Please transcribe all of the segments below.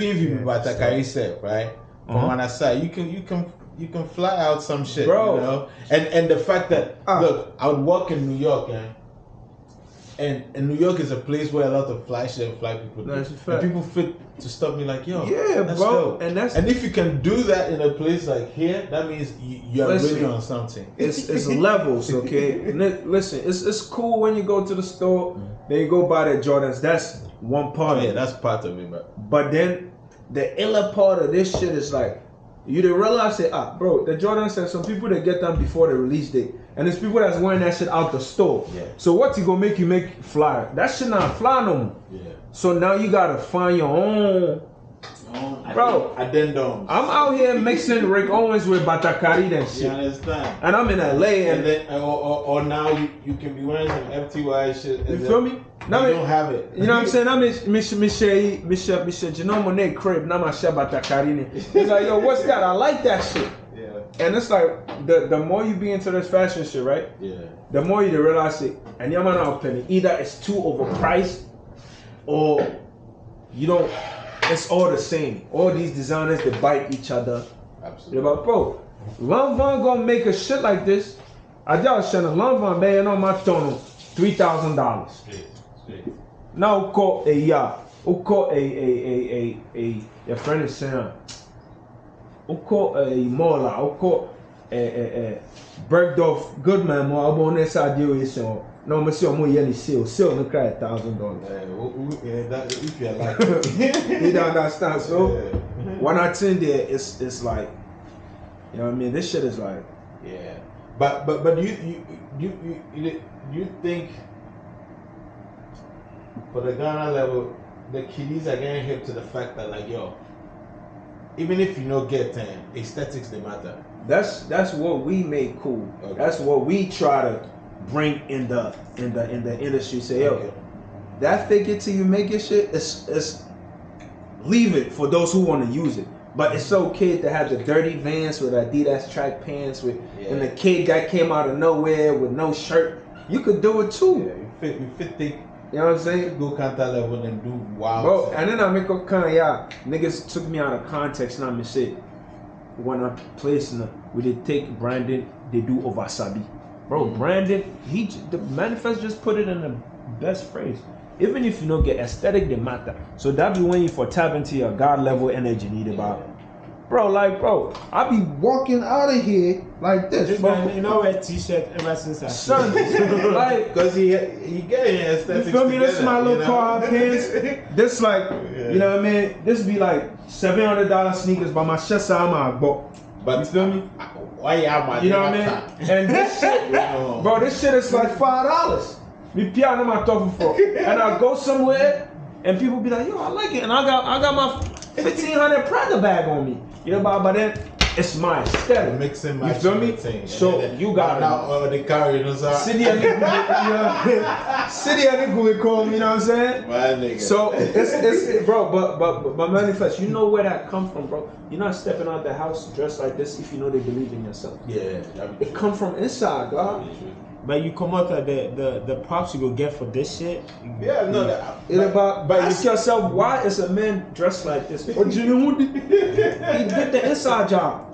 Give you Batakari said, right? From one side, you can fly out some shit, bro. You know? And the fact that look, I would walk in New York, and New York is a place where a lot of fly shit and fly people do. And people fit to stop me like, yo, bro. Dope. And if you can do that in a place like here, that means you're really on something. It's levels, okay? Listen, it's cool when you go to the store, then you go buy the Jordans. That's one part of it. That's part of it, but then the iller part of this shit is like, you didn't realize it, bro, the Jordans said some people that get them before the release date. And there's people that's wearing that shit out the store. Yeah. So what's he gonna make you make fly? That shit not fly no more. Yeah. So now you gotta find your own. Bro, addendums. I'm out here mixing Rick Owens with Batakari and shit. You understand? And I'm in LA and then, or now you can be wearing some FTY shit. You feel me? Now you don't have it. You know what I'm saying? I'm Mr. Genome Monet crib. Now my shit Batakari. It's like, yo, what's that? I like that shit. Yeah. And it's like the more you be into this fashion shit, right? Yeah. The more you realize it. And you're not penny. Either it's too overpriced, or you don't. It's all the same. All these designers, they bite each other. Absolutely. But bro, Lanvin gonna make a shit like this. I just said Lanvin man on my phone $3,000. Now call a your friend is saying call a Mola, call a Bergdorf Goodman more about this idea so. No, monsieur, I'm going to sell no cry $1,000. If you like, you don't understand. So when I think there, it's like, you know what I mean. This shit is like, yeah. But you think for the Ghana level, the kiddies are getting hip to the fact that like, yo, even if you don't get 10, aesthetics they matter. That's what we make cool. Okay. That's what we try to bring in the industry. Say, yo, that fake it till you make it shit. It's leave it for those who want to use it. But it's okay to have the dirty Vans with Adidas track pants with, and the kid that came out of nowhere with no shirt. You could do it too. Yeah, you fit thick. You know what I'm saying? Go Kanta level and do wild. Bro, and then I make up kind of niggas took me out of context and I'm shit. When I placing we did take Brandon, they do over Sabi. Bro, Brandon, the manifest just put it in the best phrase. Even if you don't get aesthetic, they matter. So that be when you for tap into your God level energy need about. Bro, I be walking out of here like this. Bro. You know, wear t-shirt ever since I son, like, cause he getting aesthetics. You feel me? Together, this is my little car pants. This like, you know what I mean? This be like $700 sneakers, but my shit my bought. But you feel me? Why you know what I mean? And this shit, bro, this shit is like $5. Me piano my talking for, and I go somewhere, and people be like, yo, I like it, and I got my 1,500 Prada bag on me. You know, but then it's my aesthetic. Mixing you feel me? Thing. So you got now the car, you know, City and Nigga call me, you know what I'm saying? My nigga. So it's bro, but manifest, you know where that come from, bro. You're not stepping out the house dressed like this if you know they believe in yourself. Yeah, it come from inside, dog. But you come out the props you go get for this shit. Yeah, no, but ask yourself, why is a man dressed like this? He did the inside job.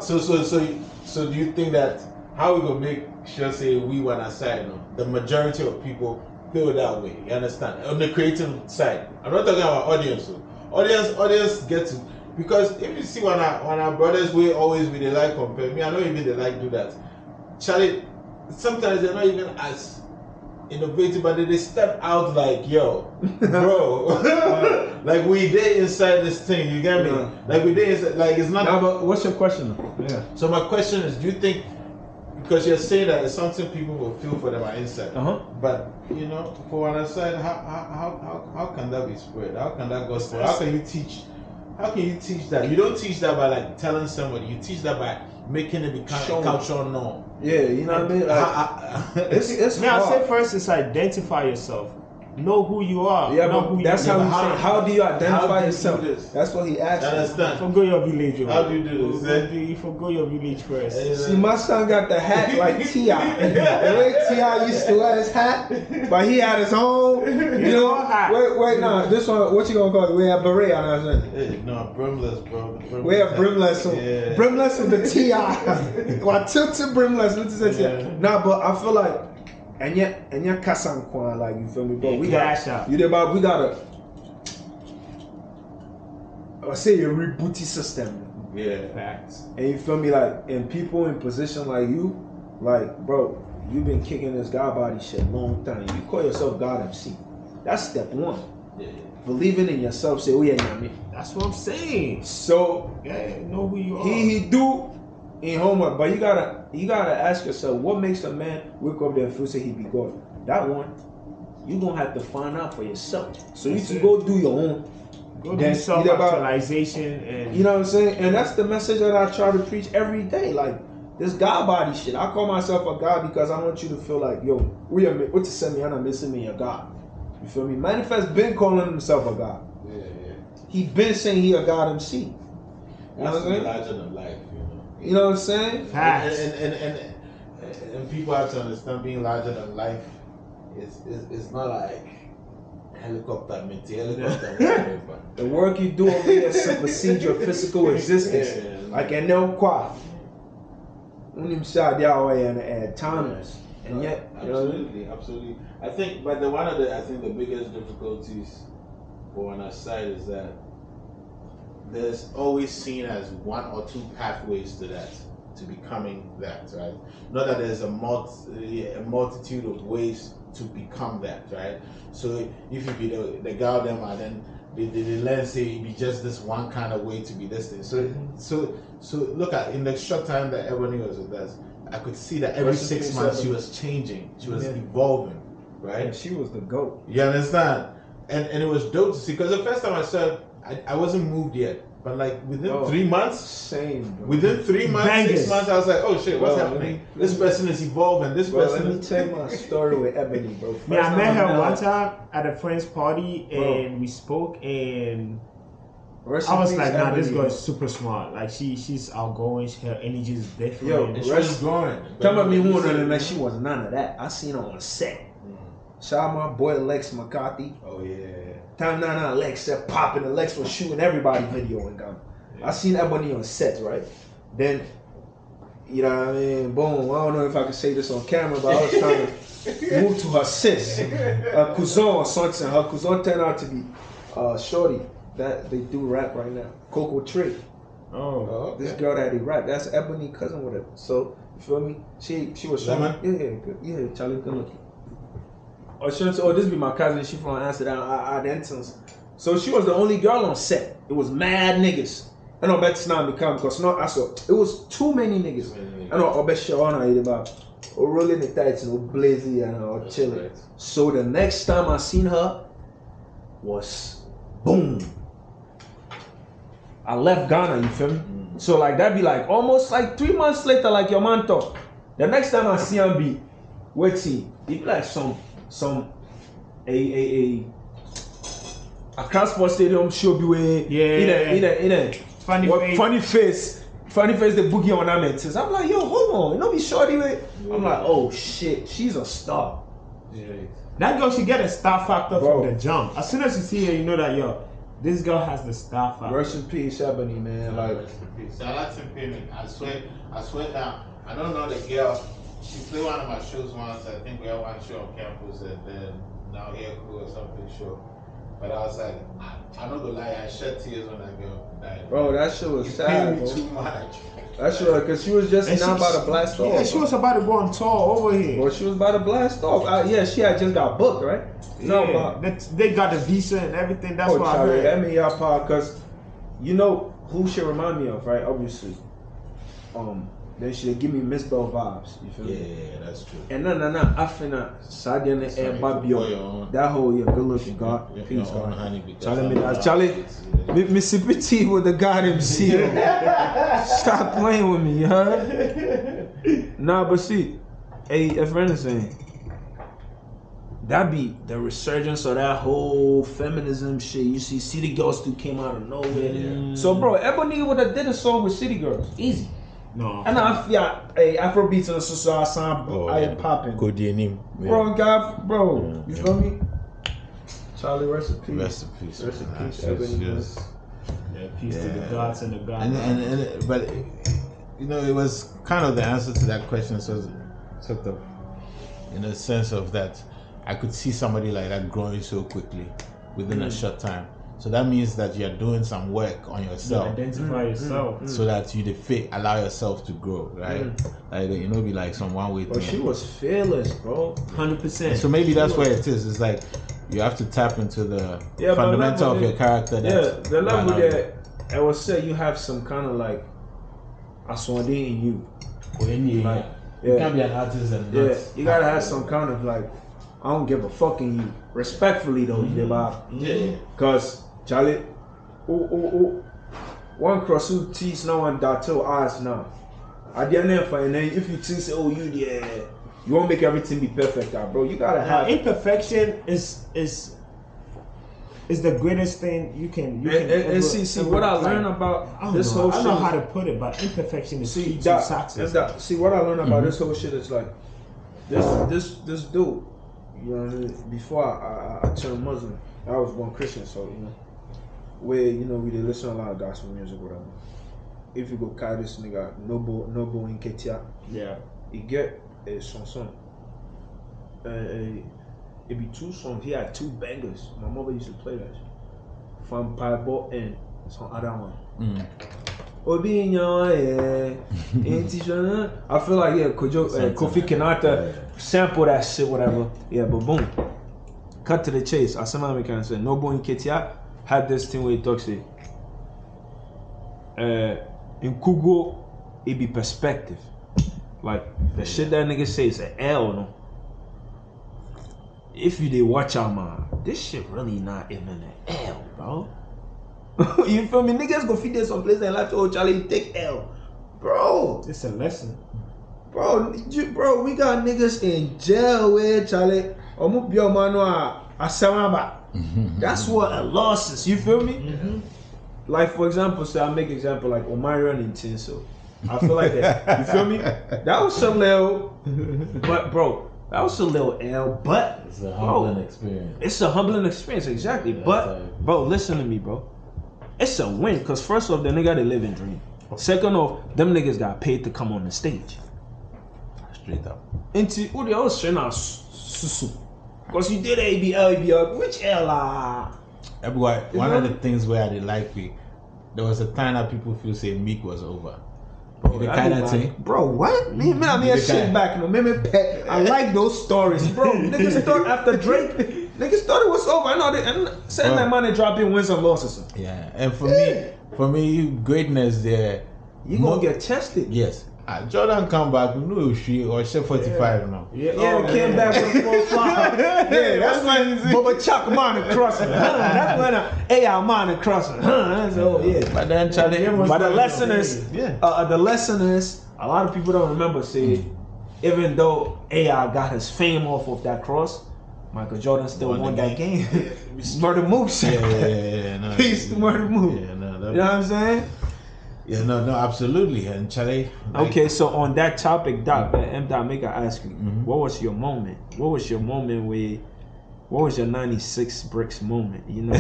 So do you think that how we gonna make sure say we want to side? No, the majority of people feel that way. You understand? On the creative side, I'm not talking about audience. Audience get to, because if you see when our brothers we always be they like compare me. I know even they like do that. Charlie, sometimes they're not even as innovative, but they step out like, yo, bro, like we did inside this thing. You get me? Like we did inside, like it's not. Now, but what's your question? Yeah. So my question is, do you think, because you're saying that it's something people will feel for them are inside, but you know, for one side, how can that be spread? How can that go spread? How can you teach? How can you teach that? You don't teach that by like telling somebody. You teach that by making it become a cultural norm. Yeah, you know what I mean? Like, it's I say first is identify yourself. know who you are. Yeah, know but who that's you how are. you say. How do you identify do you yourself? do this? That's what he asked. You understand? Forgo your village. How do you do this? You forgo your village first. See, my son got the hat like T.I. The way T.I. used to wear his hat, but he had his own, you know. Wait, no, this one, what you gonna call it? We have beret on our son. Hey, no, brimless, bro. We have brimless, so brimless with the T.I. Well, tilted brimless, let's say T.I. Nah, but I feel like, and yet Kasan Kwan, like, you feel me? But we got, we gotta, I say a rebooty system. Yeah. Facts. And you feel me, like, and people in position like you, like, bro, you've been kicking this God body shit a long time. You call yourself God MC. That's step one. Yeah. Believing in yourself, say, oh yeah, nah, That's what I'm saying. So Yeah, know who you are. he do in homework, but you gotta ask yourself, what makes a man wake up there and feel say he be God? That one, you gonna have to find out for yourself. So you can go do your own. Go do self-actualization and you know what I'm saying? And that's the message that I try to preach every day. Like this God body shit. I call myself a God because I want you to feel like, yo, what to send me? I'm missing me a God. You feel me? M.anifest been calling himself a God. Yeah. He been saying he a God MC. You know what I'm saying? Larger than life, You know what I'm saying? facts. And people have to understand being larger than life is not like helicopter, whatever. The work you do over here supersedes your physical existence. Yeah. Like I know quite. And timeless. And yet, you know, absolutely. I think, but the biggest difficulties for on our side is that there's always seen as one or two pathways to that, to becoming that, right? Not that there's a multitude of ways to become that, right? So if you be the goddamn, then they learn say it be just this one kind of way to be this thing. So look at in the short time that Ebony was with us, I could see that every 6 months she was changing, she was evolving, right? and she was the GOAT. You understand? And it was dope to see, because the first time I saw it, I wasn't moved yet, but like within 3 months, same, bro. within 3 months, Bangers. 6 months, I was like, oh shit, what's happening? This person is evolving. This Bro, person let me is. tell you my story with Ebony, bro. Yeah, I First met time her one time at a friend's party and we spoke and Rest I in was peace, like, nah, this Ebony. girl is super smart. Like she's outgoing, her energy is different. Yo, And she was growing. Tell me who and that she was none of that. I seen her on set. Shout out my boy Lex McCarthy. Oh yeah. Time 99 Lex said popping. The Lex was shooting everybody video and gone. I seen Ebony on set, right? Then, you know what I mean? Boom. I don't know if I can say this on camera, but I was trying to move to her sis, her cousin or something. Her cousin turned out to be shorty that they do rap right now. Coco Tree. Oh, Okay. This girl that they rap, that's Ebony cousin with her. So you feel me? She was showing. Yeah, Charlie, good looking. Oh, this be my cousin. She from Amsterdam, Abonten. So she was the only girl on set. It was mad niggas. I know that's not become because I saw it was too many niggas. I know I bet she on about rolling the tights and blazy and chilling. Right. So the next time I seen her was boom. I left Ghana, you feel me? So like that'd be like almost like 3 months later, like your man talk. The next time I see him be waiting, it be like some a transport stadium show be where in a funny face the boogie ornament. I'm like, yo, hold on, you know be shorty way. I'm like, oh shit, she's a star. Yeah. that girl should get a star factor Bro. from the jump. As soon as you see her, you know that this girl has the star factor. Rest in peace, Ebony, man. Like, Shout out to Penny. I swear down. I don't know the girl. She played one of my shows once. I think we had one show on campus and then Now Here Cool or something show. But I was like, I'm not gonna lie, I shed tears when that girl died. bro, that shit was You sad, paid me bro. too much. That shit was, cause she was just And now she- about to blast off. Yeah, she was about to go on tour over here. Bro, she was about to blast off. Yeah, she had just got booked, right? Yeah, they got the visa and everything. That's what I Charlie, heard. let me y'all part, cause you know who she remind me of, right? Obviously, then she give me Miss Bell vibes. You feel me? Yeah, that's true. And no, I finna Sadia ne Sorry, Babio. That whole good looking God. Peace, Your own God. honey, because Charlie, I'm me, not- Charlie, Mississippi T with the God MC. Stop playing with me, huh? Nah, but see, hey, a friend is saying, that be the resurgence of that whole feminism shit. You see, City Girls too came out of nowhere. Yeah. So, bro, Ebony would have did a song with City Girls, easy. No. And I feel Afrobeats and so sound popping. Good name. Bro, God, bro, you feel me? Charlie, rest in peace. Rest in peace. Rest in peace, Just, Ebony. Yeah, peace to the gods and the gods. and but you know, it was kind of the answer to that question. So sort of in a sense of that, I could see somebody like that growing so quickly within a short time. So that means that you're doing some work on yourself. You identify yourself. So that you allow yourself to grow, right? Like, you know, be like some one way thing. But she was fearless, bro. 100%. So maybe that's where it is. It's like you have to tap into the fundamental of your character. The level that I would say you have some kind of like aswande in you. Like, you can't be an artist and not. You gotta have some kind of like, I don't give a fuck in you. Respectfully though, Cause Charlie, one cross who teach now and that till us now. At the end of the day, if you think you won't make everything be perfect, bro. You gotta have imperfection is the greatest thing you can. And see what I learned about this whole shit. I don't know how to put it, but imperfection is key to success. See what I learned about this whole shit is like this dude. You know what I mean? Before I turned Muslim, I was born Christian, so you know, where you know we did listen to a lot of gospel music, whatever. If you go carry this nigga Nobo in Ketia, he get a song. It be 2 songs. He had 2 bangers. My mother used to play that shit. From Pieball and some other one. Obi I feel like Kofi Kenata sample that shit, whatever. Yeah, but boom. Cut to the chase. Asama can say Nobo in Ketia had this thing where he talks it. In Kugo, it be perspective. Like the shit that nigga say is an L, no. If you did watch out, man, this shit really not even an L, bro. You feel me? Niggas go feed this someplace and like, oh, Charlie, you take L. Bro. It's a lesson. Bro, we got niggas in jail where, Charlie, that's what a loss is, you feel me? Like, for example, say I make example like Omarion in Tinso. I feel like that. You feel me? That was a little, but bro, that was a little L, but it's a humbling experience. It's a humbling experience, exactly. Yeah, but bro, listen to me, bro. It's a win, cause first off, the nigga they live in dream. Second off, them niggas got paid to come on the stage. Straight up. Into what the other straight now, susu. Cause you did ABL, which L? Everyone, one of the things where I did like me, there was a time that people feel say Meek was over. Bro, the kind of thing. Bro, what? Me, I mean, shit back. You know, I like those stories, bro. Niggas thought after Drake, niggas thought it was over. I know and saying that money dropping wins and losses. Yeah, and for me, greatness there. You gonna get tested. Yes. Jordan come back, we knew she or she 45 now. Yeah, came back with 4-5. Yeah, that's when Bubba Chuck man crossing. That's when AI man crossing. So yeah. But then Charlie, but the lesson is, a lot of people don't remember. Say, even though AI got his fame off of that cross, Michael Jordan still won that game. Murder moves. Yeah. He's the murder move. Yeah, no, you know what I'm saying? Yeah, no, absolutely. And Charlie. Like, okay, so on that topic, Doc, M.Dot, make I ask you, what was your moment? What was your 96 bricks moment? You know,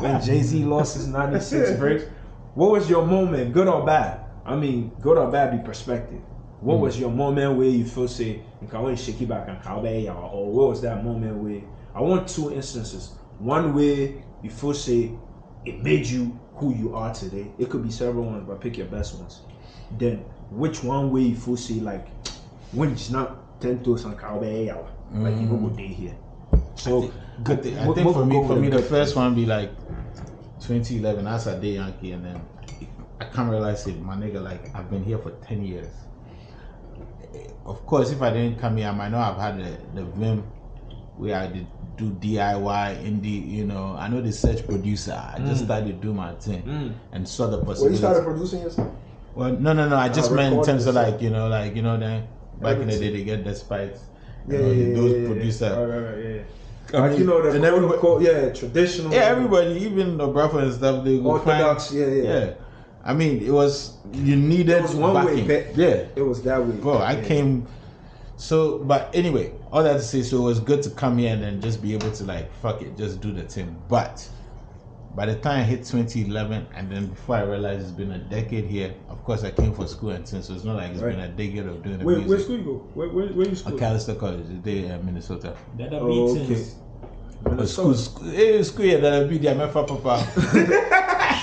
when Jay-Z lost his 96 bricks, what was your moment, good or bad? I mean, good or bad be perspective. What was your moment where you feel say, or what was that moment where, I want 2 instances. One where you feel say, it made you who you are today. It could be several ones, but pick your best ones. Then, which one way you feel say like, when it's not 10 toes and cowbell hour, like you go day here. So, I think for me, the first one be like 2011. That's a day Yankee, and then I can't realize it, my nigga. Like I've been here for 10 years. Of course, if I didn't come here, I might not have had the vim where I did do DIY, indie, you know. I know the search producer. I just started to do my thing and saw the possibility. Well, you started producing yourself? Well, no. I just meant in terms of like, you know, then back in the day they get despite those producers. Right. I Like, you know, and the everybody, traditional. yeah, everybody, even the brother and stuff, they go Orthodox, find, yeah. I mean, you needed It was one backing. way, it was that way. Bro, I came. So, but anyway, all that to say, so it was good to come here and then just be able to like, fuck it, just do the thing. But by the time I hit 2011, and then before I realized it's been a decade here, of course I came for school and things, so it's not like it's been a decade of doing the music. Where school you go? Where you school? Macalester College, they Minnesota. That are okay. School, yeah, that'll be there, my papa.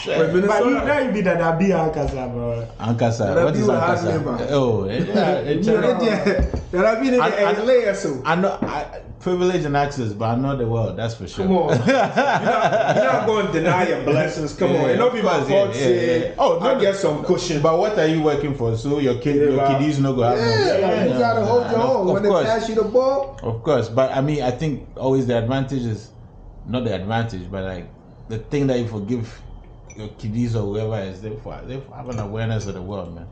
But now you did that be Ankasa, bro. Ankasa, what is Ankasa? Oh, I know privilege and access, but I know the world. That's for sure. Come on, you're not going to deny your blessings. Come on, it don't be my fault. Oh, no, get some cushion. But what are you working for? So your kiddies no go have no. You gotta hold your own when they pass you the ball. Of course, but I mean, I think always the advantage is not the advantage, but like the thing that you forgive your kiddies or whoever is they have an awareness of the world, man.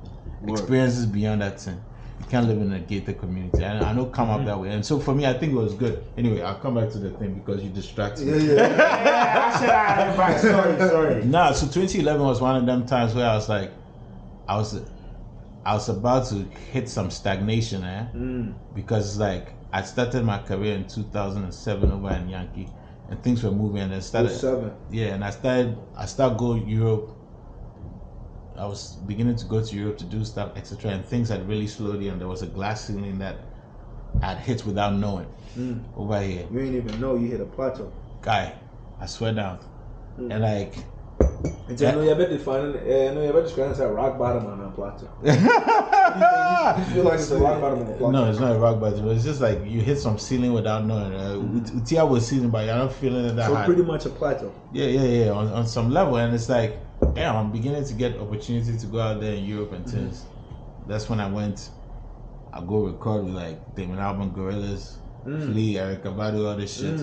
Experiences beyond that thing. You can't live in a gated community. I know come up that way, and so for me, I think it was good. Anyway, I'll come back to the thing because you distracted me. I said I advice. Sorry. Nah, so 2011 was one of them times where I was like, I was about to hit some stagnation, because like I started my career in 2007 over in Yankee, and things were moving, and then started. 07. Yeah, and I started going Europe. I was beginning to go to Europe to do stuff, etc. And things had really slowed and there was a glass ceiling that I'd hit without knowing over here. You didn't even know you hit a plateau. Guy, I swear down. And like... And you know, you better describe it as a rock bottom on a plateau. You feel like it's a rock bottom on a plateau? No, it's not a rock bottom. It's just like you hit some ceiling without knowing. Utia was ceiling, but you're not feeling it that high. So pretty much a plateau. Yeah. On some level. And it's like, damn, I'm beginning to get opportunity to go out there in Europe and things. That's when I go record with like Damon Albarn, Gorillas, Flee, Eric Abadu, all this shit.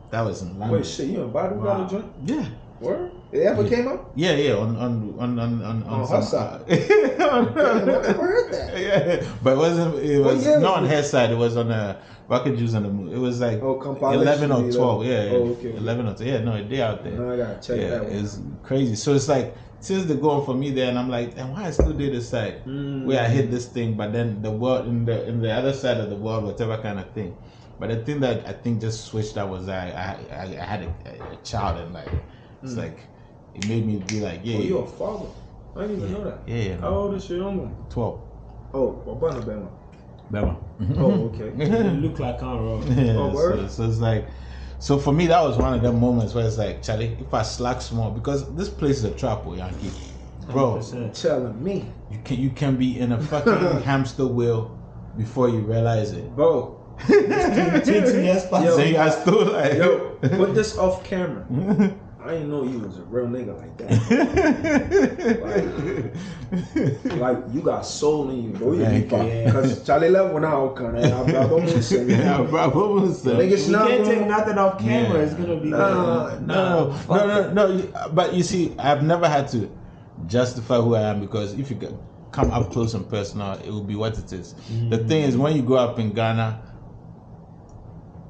That was in London. Wait, shit, you and Badu got a joint? Yeah. Where? It ever came up? Yeah, on her side. I never heard that. Yeah, but it was not on her side. It was on the Rocket Juice on the Moon. It was like 11 or 12. Yeah, okay. 11 or 12. Yeah, no, a day out there. No, I gotta check that one. It's crazy. So it's like since they're going for me there, and I'm like, and why I still did this side where I hit this thing, but then the world in the other side of the world, whatever kind of thing. But the thing that I think just switched that was I had a child, and like it's like it made me be like, yeah. Oh, you're a father. I didn't even know that. Yeah. How old is your young one? 12. Oh, Abonten Bema. Bema. Oh, okay. You look like Conroe. Yeah, so it's like, so for me that was one of them moments where it's like, Charlie, if I slack small, because this place is a trap, Yankee, bro. 100%. Telling me, you can be in a fucking hamster wheel before you realize it, bro. 20 years past. So you are still like, yo, put this off camera. I didn't know you was a real nigga like that. like you got soul in you, bro. Because Charlie left when I was kind of. You can't take nothing off camera. It's gonna be no. But you see, I've never had to justify who I am, because if you come up close and personal, it will be what it is. The thing is, when you grow up in Ghana,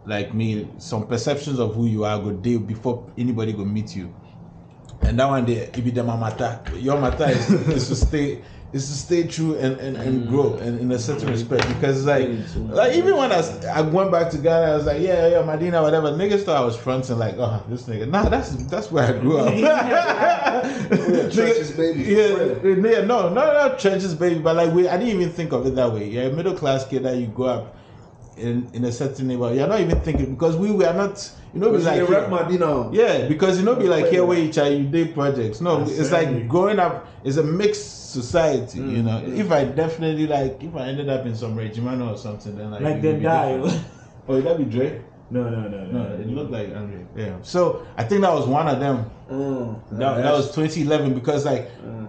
like me, some perceptions of who you are go day before anybody go meet you, and that one day it be the mamata. Your mata is to stay true and grow and in a certain respect, because like even when I went back to Ghana, I was like yeah Medina whatever, niggas thought I was fronting like, oh, this nigga, nah, that's where I grew up. Trenches baby. Yeah, no, not trenches baby, but like I didn't even think of it that way. You're a middle class kid that you grow up in a certain neighborhood. You're not even thinking, because we were not, be like, yeah, because be like here where you did projects. No, it's like growing up is a mixed society. If I definitely if I ended up in some regiment or something, then like they die. Oh, would that be Dre? No. It looked like Andre. Yeah. So I think that was one of them. That was 2011, because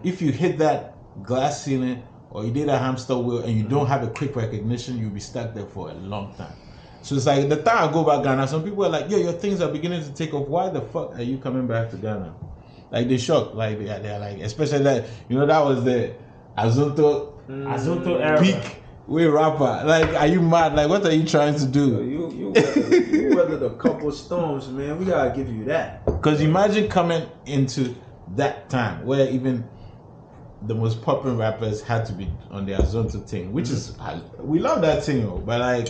if you hit that glass ceiling, or you did a hamster wheel and you don't have a quick recognition, you'll be stuck there for a long time. So it's like the time I go back Ghana, some people are like, yo, your things are beginning to take off. Why the fuck are you coming back to Ghana? Like they shocked. Like they're like, especially that, that was the Azonto era. Peak Wait, rapper. Like, are you mad? Like, what are you trying to do? You weathered a couple storms, man. We gotta give you that. Because imagine coming into that time where even the most popular rappers had to be on their Abonten thing, which is, we love that thing, but like,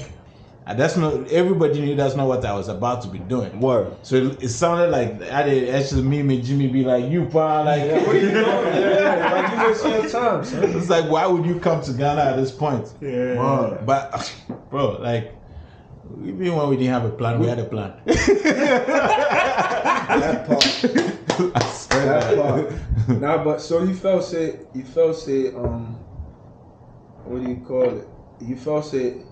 that's not, everybody knew that's not what I was about to be doing. Word. So it sounded like I did actually me and Jimmy be like, you pa, like, what are you doing? Like you wasting your time, son. It's like, why would you come to Ghana at this point? Yeah. Word. But bro, like, even when we didn't have a plan, we had a plan. That part. That part. Nah, but so you felt say, what do you call it? You felt say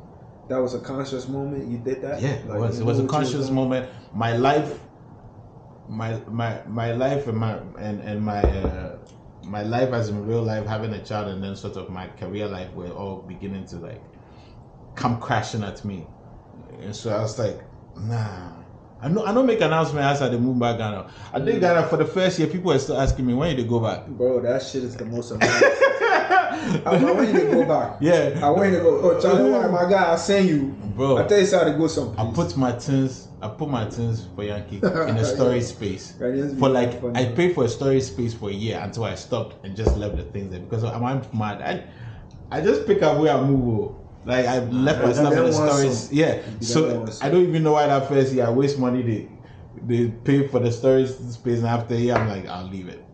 that was a conscious moment. You did that. Yeah, like, it was. It was a conscious moment. My life, my life and my life as in real life, having a child, and then sort of my career life were all beginning to like come crashing at me. And so I was like, nah. I don't make announcement as I move back Ghana. I think Ghana for the first year, people were still asking me, when did they go back? Bro, that shit is the most amazing. I want you to go back. Yeah. I want you to go. Oh, Charlie, why my guy? I send you. Bro. I tell you how to go someplace. I put my things for Yankee in a storage space. For like, funny. I paid for a storage space for a year until I stopped and just left the things there because I'm mad. I just pick up where I move. Like I left my stuff in the storage. Yeah. So I don't even know why that first year I waste money. They pay for the storage space, and after a year I'm like, I'll leave it.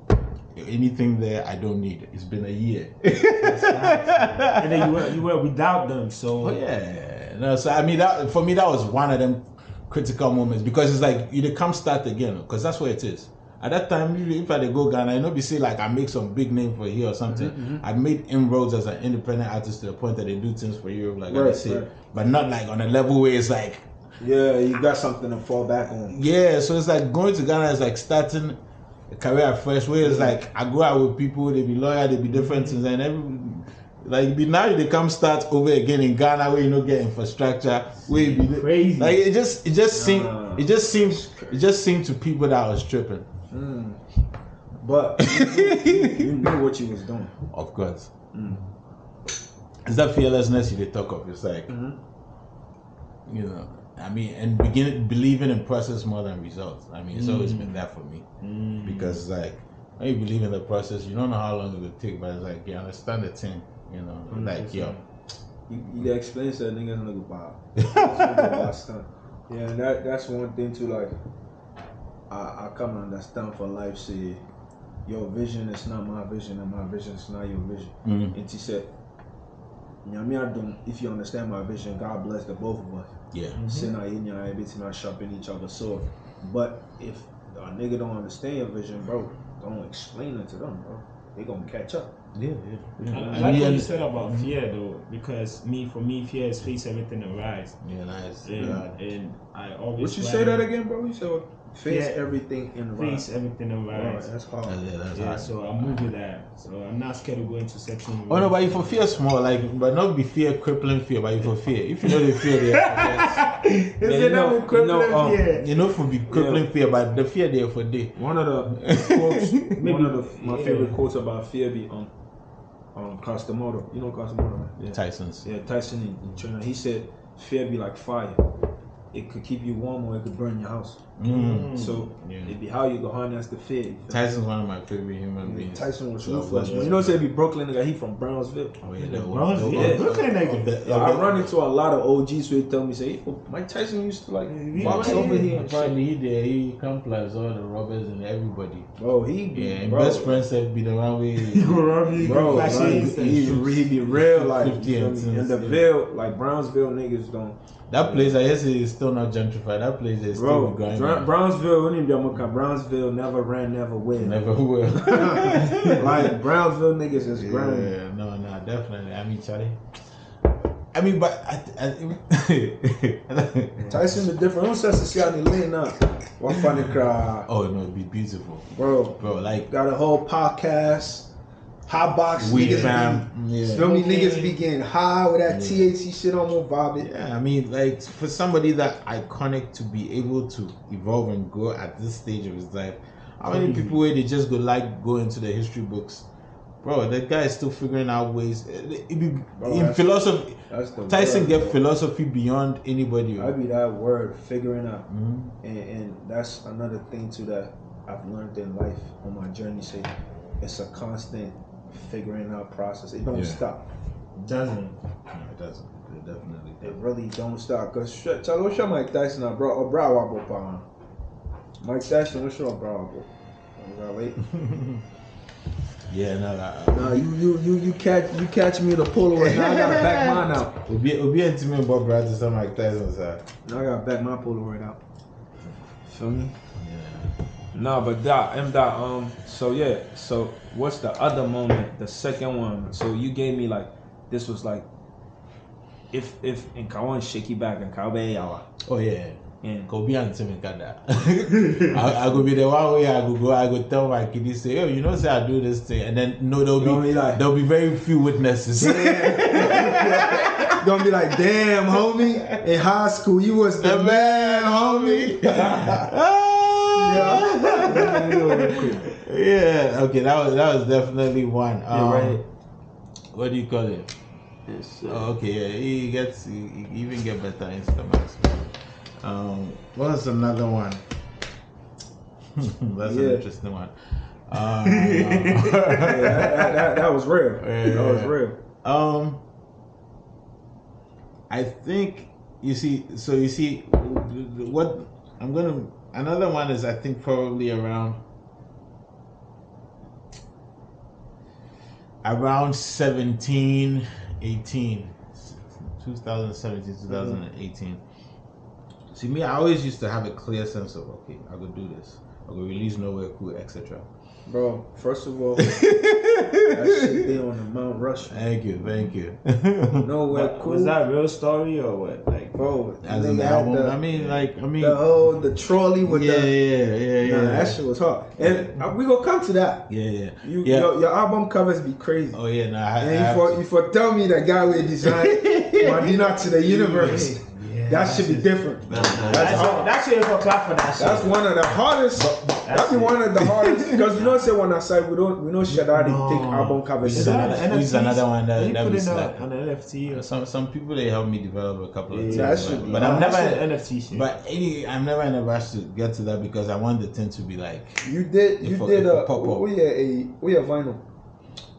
Anything there I don't need. It's been a year. And then you were without them, so yeah. No, so I mean that for me that was one of them critical moments because it's like you come start again because that's what it is. At that time, if I go Ghana, I know be say like I make some big name for here or something. I made inroads as an independent artist to the point that they do things for Europe, like I say, but not like on a level where it's like, yeah, you got something to fall back on. Yeah, so it's like going to Ghana is like starting a career at first, where it's like I go out with people, they be loyal, they be different things, and now they come start over again in Ghana where you don't get infrastructure, where you be crazy. Like it just seemed to people that I was tripping. But you knew what you was doing. Of course. It's that fearlessness you talk of. It's like, you know, I mean, and believing in process more than results. I mean, it's always been that for me. Because like, when you believe in the process, you don't know how long it will take, but it's like, you understand the thing, you know, like, yo. You explain to that niggas nigga Bob. Yeah, and that's one thing too, like, I come to understand for life, say, your vision is not my vision and my vision is not your vision. And she said, if you understand my vision, God bless the both of us. Yeah. Not sharpen each other's sword. But if a nigga don't understand your vision, bro, don't explain it to them, bro. They gonna catch up. I like what you said about fear though, because for me, fear is face everything and rise. Yeah, nice. And I always. Would you say that again, bro? You said face everything and rise. Face everything and rise. That's hard. That's hard. So I move with that. So I'm not scared to go into section. Oh no, but if you fear small, like, but not be fear, crippling fear, but if you fear. If you know the fear there, you know for be crippling fear, but the fear there for day. One of the quotes, my favorite quotes about fear be Castamodo. You know Castamodo, right? Yeah. Tyson's. Yeah, Tyson in China. He said, fear be like fire. It could keep you warm or it could burn your house. So it'd be how you go harness the fear. Tyson's one of my favorite human beings. Tyson was ruthless. You know, say be Brooklyn nigga. He from Brownsville. Oh yeah, Brooklyn nigga. I run into a lot of OGs who tell me, say, Mike Tyson used to like box over here. Probably he complies all the robbers and everybody. Bro, and best friends have been around with. He be real like 50 and the Ville, like Brownsville niggas don't. That place, I guess, is still not gentrified. That place is still growing. Brownsville never ran, never will. Never will. Like Brownsville niggas is grinding. Yeah, no, definitely. I mean, Charlie. I mean, but Tyson the different. Don't say Sicilian lane up. One funny cry. Oh no, it'd be beautiful, bro. Like got a whole podcast. Hot box niggas feel me, niggas be getting high with that THC shit on more vibing. Yeah, I mean, like for somebody that iconic to be able to evolve and grow at this stage of his life, how many people where they just go into the history books bro, that guy is still figuring out ways. In philosophy, Tyson get philosophy beyond anybody. I be that word, figuring out. And that's another thing too that I've learned in life on my journey. Say, it's a constant figuring out process. It don't stop. It doesn't. No, it doesn't. It definitely doesn't. It really don't stop. Cause show Mike Tyson a bravo pa. Mike Tyson, show bravo. Yeah, no. You catch me the polo right now. I gotta back mine out. We'll be intimate Bob Brad to some Mike Tyson side. Now I gotta back my polo right out. Feel me? Yeah. No, but so what's the other moment? The second one. So you gave me like, this was like, if in Kawan shaky back and Kabe yawa. Oh yeah. And go be intimate kada. I go be the one way I go tell my kiddies say, yo, you know say I do this thing, and then there'll be very few witnesses. Gonna be like, damn, homie, in high school you was the man, homie. Yeah, okay, that was definitely one. Right. What do you call it? Okay, yeah, he even get better in stomachs. What was another one? That's an interesting one. That was real. That was real. I think what I'm gonna. Another one is I think probably around 17, 18, 2017, 2018. See, me, I always used to have a clear sense of, okay, I could do this. I could release Nowhere Cool, etc. Bro, first of all, that shit there on the Mount Rushmore. Thank you. Nowhere Cool. Was that a real story or what? Like, bro, as an album, the trolley with yeah. That shit was hard. And we gonna come to that. Yeah. Your album covers be crazy. Oh yeah, you for tell me that guy will design Madina to the universe. That should be different. That's it for clap for that shit. That's one of the hardest. That'd be one of the hardest because you know, say when I say we know Shadadi take album covers. This is another one that put was it like on an NFT. Or some people they helped me develop a couple of things. But I'm never NFT shit. But I'm never in a rush to get to that because I want the thing to be like you did a vinyl.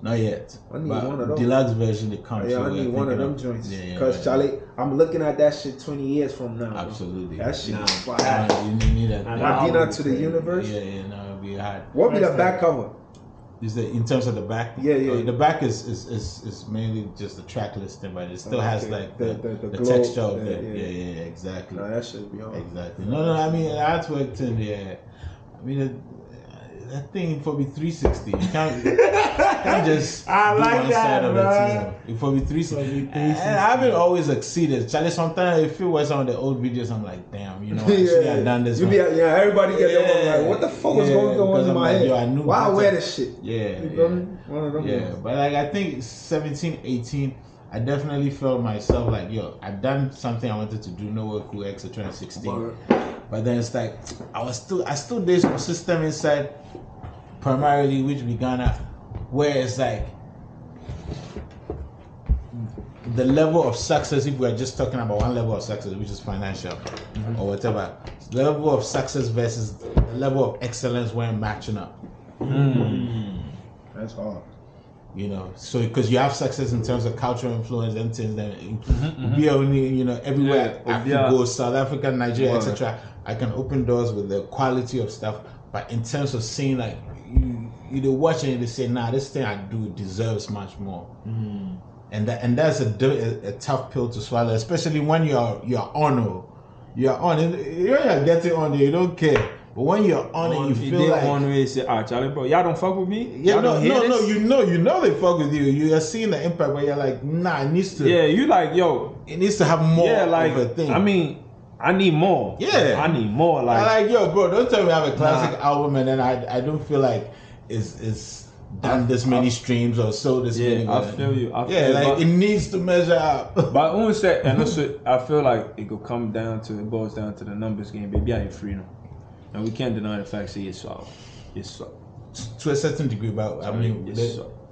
Not yet. I need one of those. Deluxe version that comes. Yeah, I need one of them joints. Because Charlie, I'm looking at that shit 20 years from now. Absolutely. That shit is fire. You need that. Madina to the universe. Yeah, no, it'll be hard. What be the back cover? Is that in terms of the back? Yeah. The back is mainly just the track listing, but it still has like the glow, texture of it. Yeah, exactly. No, that should be hard. Exactly. No, I mean artwork thing. Yeah, I mean. That thing for me 360. You can't just I like one that, side of bro. it for me 360. And I haven't always succeeded. Charlie, sometimes I feel like some of the old videos, I'm like, damn, you know, I should have done this. Everybody get that one like, what the fuck was going on in my head? Why I wear this shit? Yeah. You feel me? One of them. Yeah, but like I think 17, 18, I definitely felt myself like, yo, I've done something I wanted to do, Nowhere Cool, etc. 16. But then it's like I still did some system inside primarily which began at where it's like the level of success, if we're just talking about one level of success, which is financial or whatever, the level of success versus the level of excellence weren't matching up. That's hard. You know, so because you have success in terms of cultural influence and things that be only, you know, everywhere I could go, South Africa, Nigeria, etc. I can open doors with the quality of stuff, but in terms of seeing like you watch and they say, nah, this thing I do deserves much more, and that's a tough pill to swallow, especially when you're on, and you're getting on, you don't care. But when you're on it, you feel like on way say, Charlie, bro, y'all don't fuck with me. Yeah, no, you know they fuck with you. You are seeing the impact, but you're like, nah, it needs to. Yeah, you like, yo, it needs to have more of a thing. I mean, I need more. Yeah, I need more. Like, yo, bro, don't tell me I have a classic album and then I don't feel like it's done this many streams or sold this many. I feel you. It needs to measure up. But I always say, and also, I feel like it boils down to the numbers game, baby. I ain't freedom. And we can't deny the fact that it's so. To a certain degree, but I mean,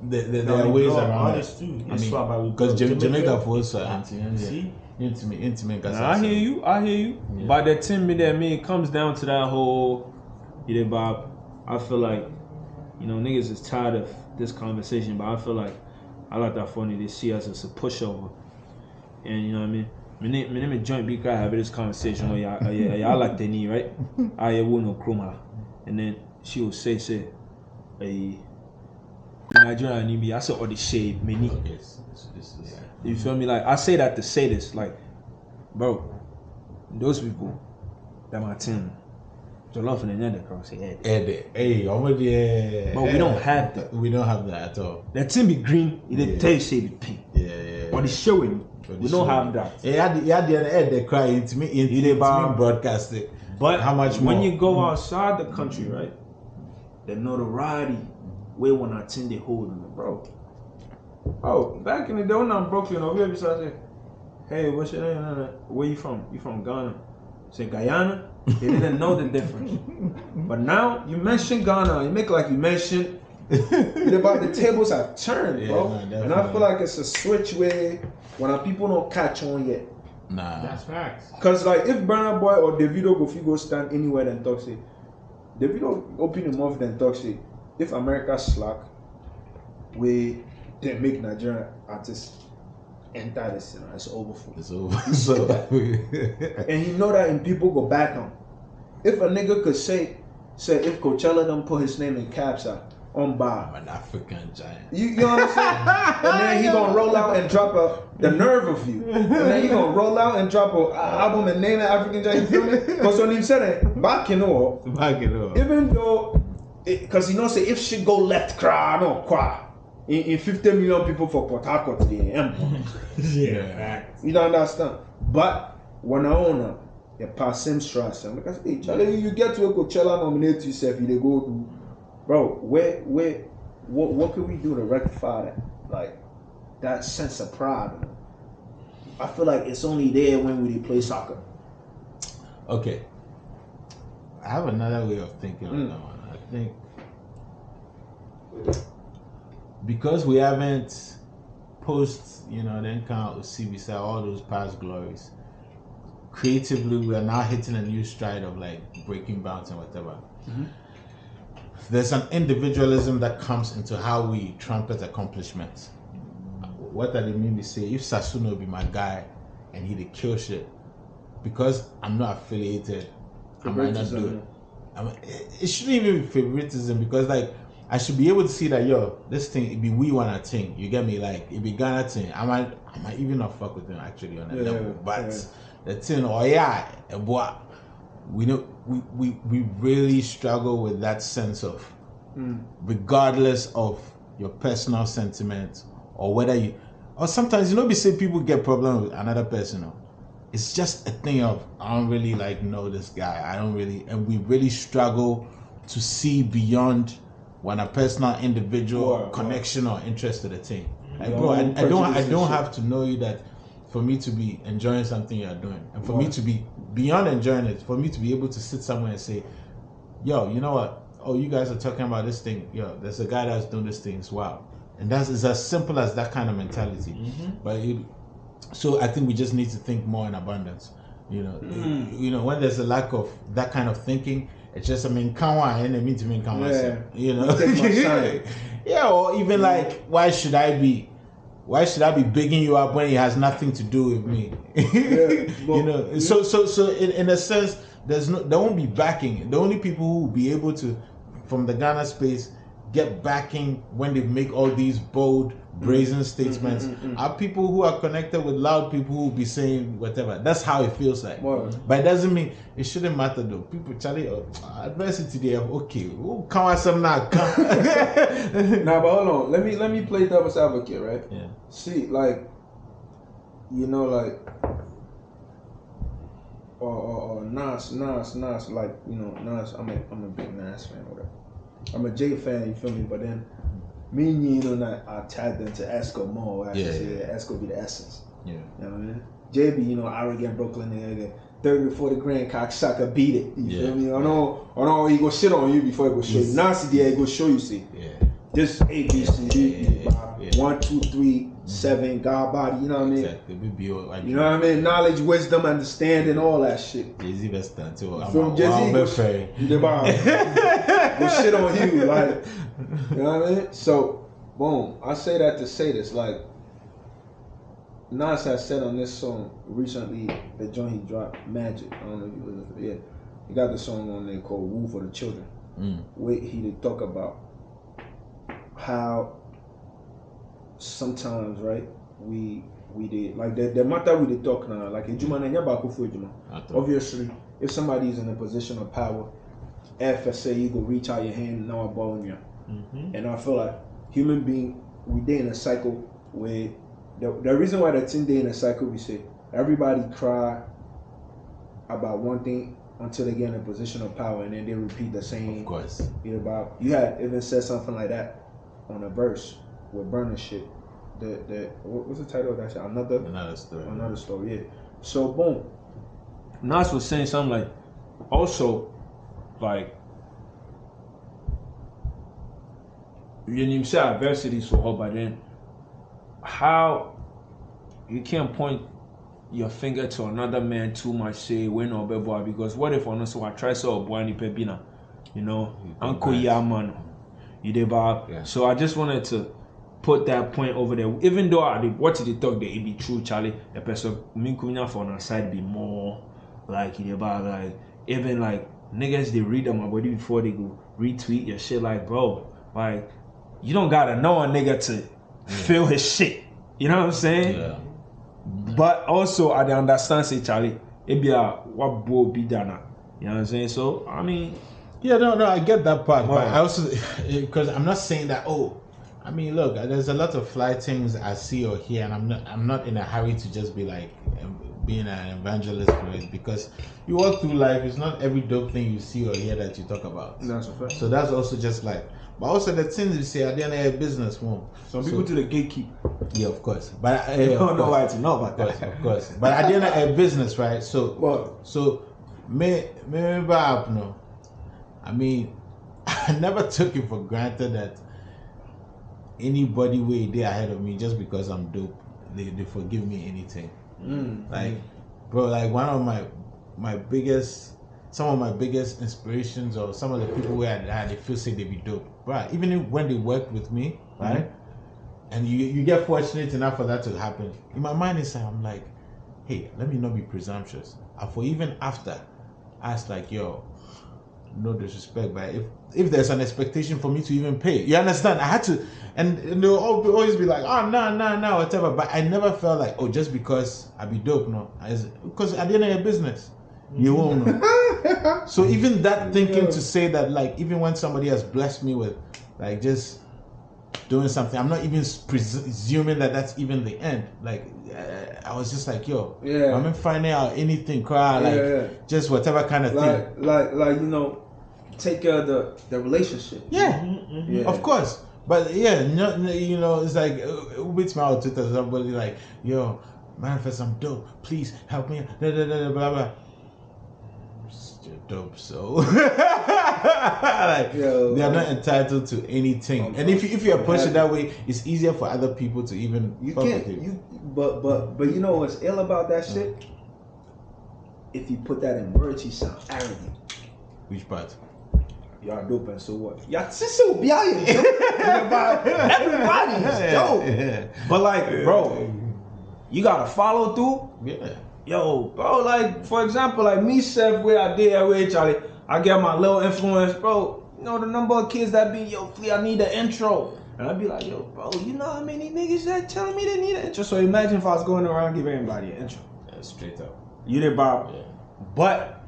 there are ways around artists too. Because Jamaica force see. Intimate. I hear you. Yeah. But the thing it comes down to that whole, Bob. I feel like, niggas is tired of this conversation, but I feel like I like that funny. They see us as a pushover, and you know what I mean. My name is Joint Beat. I have this conversation. I like the knee, right? I will no chroma, and then she will say, hey, Nigerian Nibi. I said all the shade, many. You feel me? Like I say that to say this, like, bro, those people, that my team, Jollof and another cross say, hey, already. But we don't have that. We don't have that at all. The team be green, it tell you say be pink. Yeah. Or the showing, we don't have that. Yeah, they cry into me broadcasting. But how much more? When you go outside the country, right? The notoriety, where when I tend they hold them, bro. Oh, back in the day when I'm Brooklyn, over here, besides say, hey, what's your name? Where you from? You from Ghana? Say Guyana? They didn't know the difference. But now you mention Ghana, you make like you mentioned. About the tables have turned, bro. No, and I feel like it's a switch where when people don't catch on yet. Nah, that's facts. Cause like if Burna Boy or Davido go stand anywhere then talk say, Davido open him mouth then talk say, if America slack, we then make Nigerian artists enter this, it's over for. It's over. So, and you know that and people go back on. If a nigga could say if Coachella don't put his name in caps on bar. I'm an African giant. You understand? And then he gonna roll out and drop the nerve of you. And then he gonna roll out and drop an album and name it African giant. You feel me? Because when he said it, back in all. Even though, because say if shit go left, in 50 million people for Port Harcourt today, yeah. You don't understand. But when I own the pass same stress, I'm like, hey, Charlie, you get to a Coachella nominate yourself, you go to, bro. What can we do to rectify that? Like that sense of pride. I feel like it's only there when we play soccer. Okay, I have another way of thinking on that one. I think because we haven't then count of CBC, all those past glories. Creatively, we are now hitting a new stride of like breaking bounds and whatever. Mm-hmm. There's an individualism that comes into how we trumpet accomplishments. What I mean to say, if Sasuno be my guy and he did kill shit, because I'm not affiliated, I might not do it. It shouldn't even be favoritism, because like I should be able to see that this thing it be we wanna thing. You get me? Like it be Ghana thing. I might even not fuck with him actually on that level. But the thing, boy, we really struggle with that sense of regardless of your personal sentiment or whether you or sometimes we say people get problem with another person. It's just a thing of I don't really know this guy. I don't really, and we really struggle to see beyond when a personal individual connection or interest to the thing. Like, bro, I don't have to know you that for me to be enjoying something you're doing, and for me to be beyond enjoying it, for me to be able to sit somewhere and say, yo, you know what? Oh, you guys are talking about this thing. Yo, there's a guy that's doing this thing. It's wow. And it's as simple as that kind of mentality. Mm-hmm. But so I think we just need to think more in abundance. When there's a lack of that kind of thinking, it's just and I mean to mean myself. Yeah, or even why should I be bigging you up when it has nothing to do with me? So in a sense, there won't be backing. The only people who will be able to, from the Ghana space, get backing when they make all these bold, brazen statements are people who are connected with loud people who will be saying whatever. That's how it feels like. But it doesn't mean it shouldn't matter though. People, Charlie, adversity there. Okay, we'll come some now. Nah, but hold on. Let me play devil's advocate, right? Yeah. See, Nas, Nas, Nas, I'm a big Nas fan, whatever. I'm a J fan, you feel me? But then me and you I tagged into Esco more. Esco be the essence. Yeah. You know what I mean? JB, arrogant Brooklyn nigga, 30 to 40 grand cocksucker, beat it. You feel me? I know he go shit on you before he go show you. Nasty there, he go show you, see. Yeah. this A B C D 1 2 3 7 God body, you know what I mean? Exactly. You know what I mean? Knowledge, wisdom, understanding, all that shit. Jay-Z best done too. From Jay-Z, go shit on you, like, you know what I mean? So, boom. I say that to say this, like, Nas has said on this song recently, the joint he dropped, Magic. I don't know if you listen to it. Yeah, he got the song on there called "Woo for the Children." Where he did talk about how sometimes, right, we did like the matter we did talk now, like obviously, if somebody is in a position of power, FSA, you go reach out your hand now about you, and I feel like human being, we did in a cycle where. The reason why the 10 day in a cycle, we say everybody cry about one thing until they get in a position of power, and then they repeat the same. Of course. About you had even said something like that on a verse with Burner shit. What's the title of that shit? Another story. Yeah. So boom. Nas was saying something like, also, like, you didn't say adversity so hard, but then. How you can't point your finger to another man too much, say when or boy, because what if on so I try so boy pebina, you know, Uncle Yaman, you did about. So I just wanted to put that point over there. Even though I did what did they talk, it be true, Charlie. The person me coming for on our side be more like you about like even like niggas they read them about you before they go retweet your shit, like bro, like you don't gotta know a nigga to feel his shit, you know what I'm saying? Yeah. But also I understand, say Charlie, it be a what boy be done, you know what I'm saying? So I mean, yeah, no, I get that part, but I also because I'm not saying that. Oh, I mean, look, there's a lot of fly things I see or hear, and I'm not in a hurry to just be like being an evangelist for it, because you walk through life. It's not every dope thing you see or hear that you talk about. That's a fact. So that's also just like. But also the things you say at the end of business, more. Some people to the gatekeep. Yeah, of course. But I don't know why to know about that. Of course. But at the end of business, right? So, me, no. I mean, I never took it for granted that anybody way there ahead of me just because I'm dope, they forgive me anything. Like, bro, like one of my biggest. Some of my biggest inspirations, or some of the people where they feel say they be dope, right? Even when they work with me, right? And you get fortunate enough for that to happen. In my mind, I'm like, hey, let me not be presumptuous. For even after, I was like, yo, no disrespect, but if there's an expectation for me to even pay, you understand? I had to, and they'll always be like, oh no, whatever. But I never felt like, oh, just because I be dope, no, because at the end of your business. You won't know. So even that thinking to say that, like, even when somebody has blessed me with, like, just doing something, I'm not even presuming that that's even the end. Like, I was just like, yo, I'm not finding out anything, just whatever kind of thing. Like you know, take care of the relationship. Yeah, of course. But yeah, you know, it's like it beats me out Twitter. Somebody like, yo, M.anifest, I'm dope. Please help me. Blah blah blah. You're dope, so like they are not entitled to anything. And if you approach it that way, it's easier for other people to even. You can't. But you know what's ill about that shit? If you put that in words, you sound arrogant. Which part? Y'all dope, and so what? Y'all so behind everybody is dope. But like, bro, you gotta follow through. Yeah. Yo, bro, like, for example, like me, Chef, where I did that way, Charlie, I get my little influence, bro. You know, the number of kids that be, yo, Flee, I need an intro. And I'd be like, yo, bro, you know how many niggas that telling me they need an intro? So imagine if I was going around giving everybody an intro. Yeah, straight up. You did, Bob. Yeah. But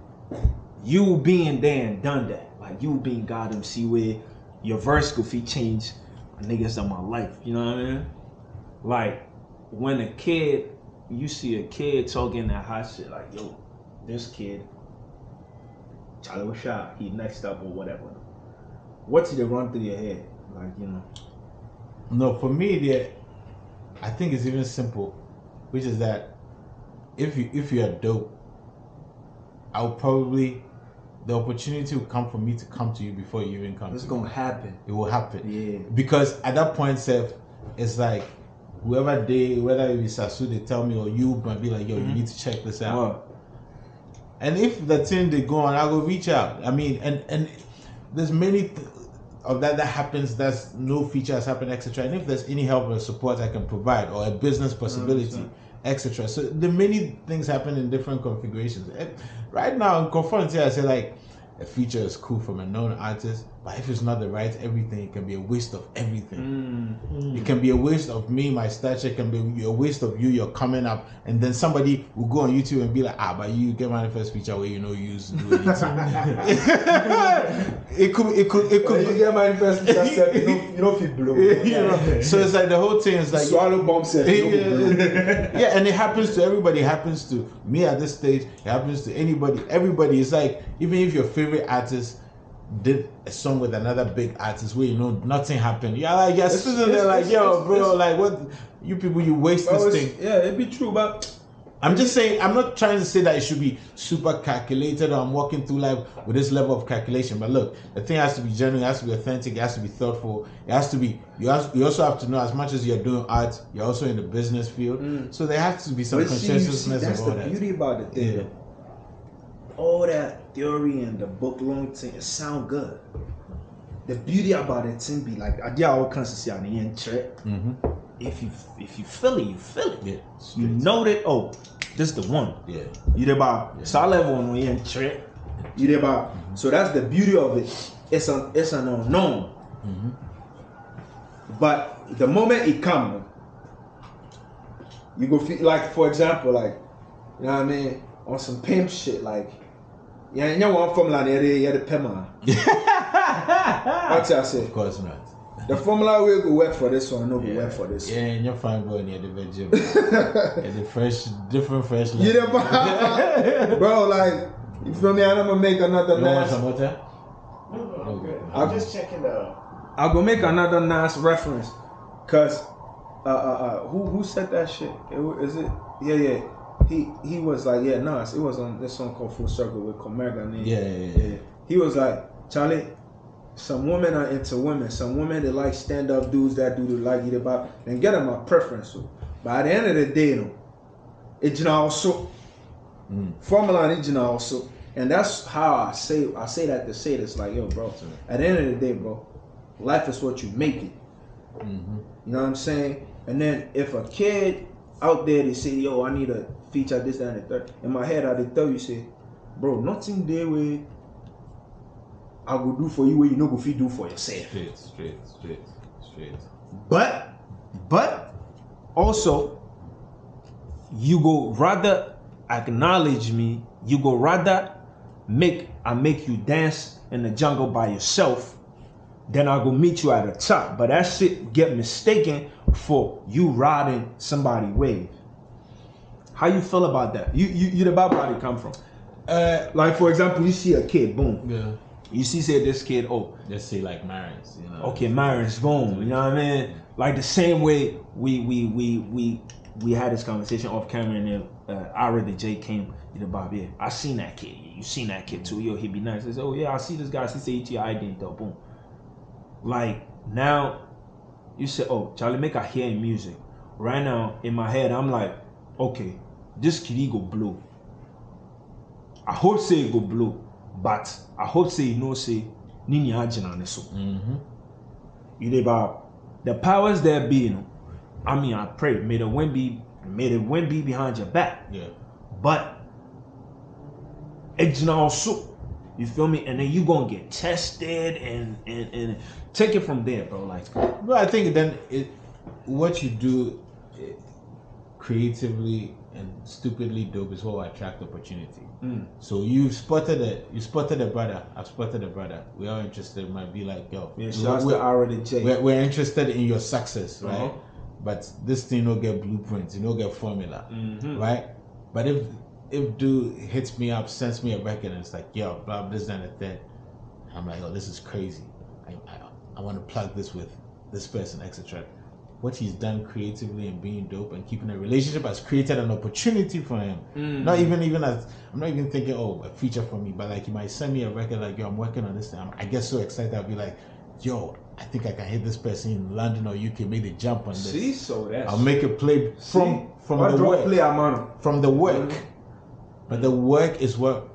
you being there and done that, like you being God MC, where your verse could be changed niggas in my life, you know what I mean? Like, when a kid, you see a kid talking that hot shit, like, yo, this kid, Charlie was shot, he next up or whatever. What did it run through your head? Like, you know? No, for me, I think it's even simple, which is that if you're dope, I'll probably the opportunity will come for me to come to you before you even come. It's gonna happen. It will happen. Yeah. Because at that point, Seth, it's like whether it be Sasu, they tell me, or you might be like, yo, you need to check this out. And if the thing they go on, I will reach out. I mean, and there's many of that happens. That's no feature has happened, etc. And if there's any help or support I can provide, or a business possibility, etc. So the many things happen in different configurations. And right now in Conformity, I say like a feature is cool from a known artist, but if it's not the right everything, it can be a waste of everything. It can be a waste of me, my stature, it can be a waste of you're coming up, and then somebody will go on YouTube and be like, but you get M.anifest feature where you know you used to do anything. it could you get M.anifest feature, you don't feel blow. So it's like the whole thing is like swallow bomb set. Yeah, and it happens to everybody. It happens to me at this stage. It happens to anybody. Everybody. It's like even if your favorite artist did a song with another big artist where you know nothing happened. Yeah, like you're sitting there like, yo, bro, like what you people, you waste this thing. Yeah, it'd be true, but I'm just saying, I'm not trying to say that it should be super calculated or I'm walking through life with this level of calculation. But look, the thing has to be genuine, it has to be authentic, it has to be thoughtful, it has to be, you also have to know, as much as you're doing art, you're also in the business field. So there has to be some conscientiousness that's of all the that. beauty about it. Yeah. All that theory and the book long thing, it sound good. The beauty about it thing be like, I all kinds of see on the end check. If you feel it, you feel it. Yeah, you know that, oh, this is the one. Yeah. You there about so level on the end check. You there about so that's the beauty of it. It's an unknown. But the moment it comes, you go feel like, for example, like, you know what I mean, on some pimp shit, like, yeah, you know one formula there, the pema. What I say? Of course not. The formula will go work for this one, no go work for this one. Yeah, and you're fine boy near the veggie. The fresh, different fresh. You know, bro, like, you feel me? I'm gonna make another You want nice. some water? No, good. I'm just checking the. I'll go make another nice reference, cause who said that shit? Is it? Yeah. He was like, yeah, Nas. It was on this song called Full Circle with Comerga. Yeah. He was like, Charlie, some women are into women. Some women, they like stand-up dudes that do the like it about and get them a preference. So, but at the end of the day, you know, it's also formula is also, and that's how I say that to say this. Like, yo, bro, at the end of the day, bro, life is what you make it. You know what I'm saying? And then if a kid out there, they say, yo, I need a feature this, that, and the third. In my head, I did tell you, say, bro, nothing there where I will do for you where you know if you do for yourself. Straight. But also, you go rather acknowledge me. You go rather make you dance in the jungle by yourself. Then I go meet you at the top. But that shit get mistaken for you riding somebody's wave. How you feel about that? You the body come from? Like for example, you see a kid, boom. Yeah. You see, say this kid, Just say like Marins, you know. Okay, Marins, boom. You know what I mean? Like the same way we had this conversation off camera, and then Ira the J came. Bob, yeah, I seen that kid. You seen that kid too? Yo, he be nice. I said, oh yeah, I see this guy. He say ETI didn't though. Boom. Like now, you say, oh, Charlie, make I hear music. Right now in my head, I'm like, okay, this kid he go blow. I hope say he go blow, but I hope say you know say Nini Ajina neso. You dey about the powers there be, you know. I mean, I pray may the wind be behind your back. Yeah. But it's also, you feel me? And then you gonna get tested and take it from there, bro. Like, well, I think then what you do creatively and stupidly dope is what will attract opportunity. So you spotted the brother. I've spotted the brother. We are interested. Might be like, yo, we're interested in your success, right? But this thing don't get blueprints, you don't get formula, right? But if dude hits me up, sends me a record, and it's like, yo, blah, this, and that, I'm like, oh, this is crazy. I want to plug this with this person, etc. what he's done creatively and being dope and keeping a relationship has created an opportunity for him. Not even as I'm not even thinking, a feature for me, but like he might send me a record like, yo, I'm working on this thing. I get so excited. I'll be like, yo, I think I can hit this person in London or UK, make the jump on this. See, so that's I'll make a play from the work. From the work. But the work is what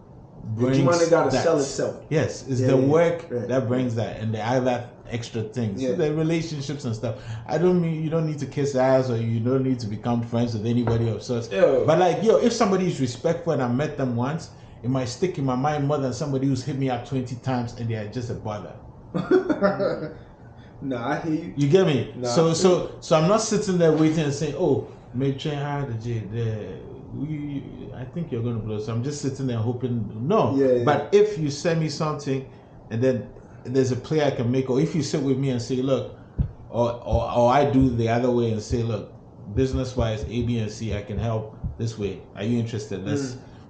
brings money gotta that. sell itself. Yes, it's the work that brings that, and the other extra things. So the relationships and stuff. You don't need to kiss ass, or you don't need to become friends with anybody of sorts. But like, if somebody is respectful and I met them once, it might stick in my mind more than somebody who's hit me up 20 times and they are just a bother. No, I hear you. You get me? So I'm not sitting there waiting and saying, I think you're gonna blow. So I'm just sitting there hoping. No. But if you send me something and then there's a play I can make, or if you sit with me and say, look, or I do the other way and say, look, business wise, A, B, and C, I can help this way. Are you interested?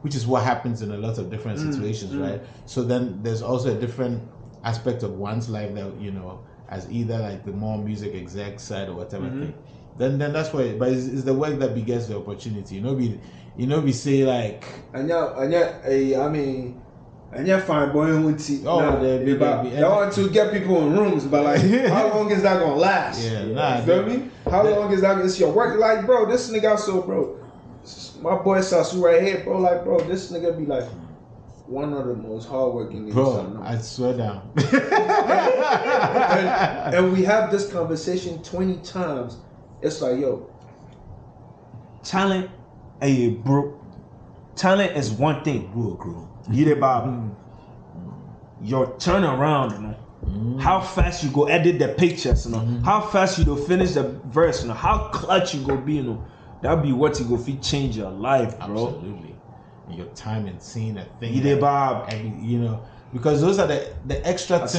Which is what happens in a lot of different situations, right? So then there's also a different aspect of one's life that, as either like the more music exec side or whatever thing. Then that's why. But it's the work that begets the opportunity. We say like. And you're fine, boy. They want to get people in rooms, but like, how long is that gonna last? You feel me? How long is that? It's your work, like, bro. This nigga, bro. My boy Sasu right here, bro. Like, bro, this nigga be like one of the most hardworking niggas. Bro, I swear down. and we have this conversation 20 times. It's like, yo, talent, bro. Talent is one thing, bro. You did Bob. Your turnaround, how fast you go edit the pictures, how fast you go finish the verse, how clutch you go be, that'll be what you go feel change your life, bro. Absolutely. And your time and seeing a thing. You did Bob. Because those are the extra things.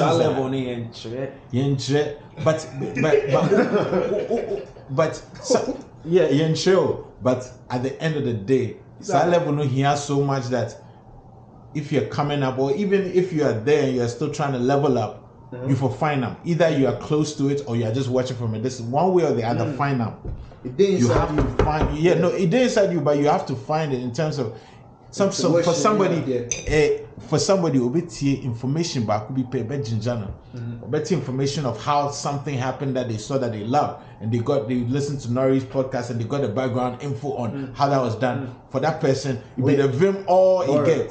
But at the end of the day, that level he has so much that if you're coming up, or even if you are there and you're still trying to level up, you for find them. Either you are close to it or you are just watching from a distance. One way or the other, find them. You have to find. It is inside you, but you have to find it in terms of for somebody obeti information back could be paid by Jinjana. Obeti information of how something happened that they saw that they loved, and they listened to Nori's podcast and they got the background info on how that was done. For that person, you be the vim all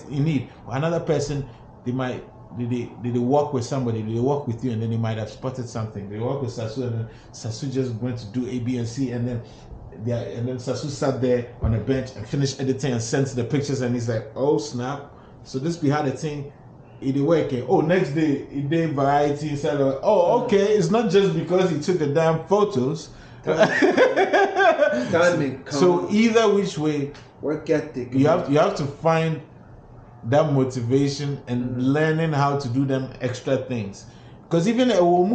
you need. For another person, they might they walk with somebody, they walk with you, and then they might have spotted something. They walk with Sasu, and then Sasu just went to do A, B, and C, and then Sasu sat there on a bench and finished editing and sent the pictures, and he's like, oh snap, so this behind the thing, it working. Oh, next day it did variety instead of, oh okay, it's not just because he took the damn photos. So either which way, work ethic. You have to find that motivation and learning how to do them extra things. Because even you won't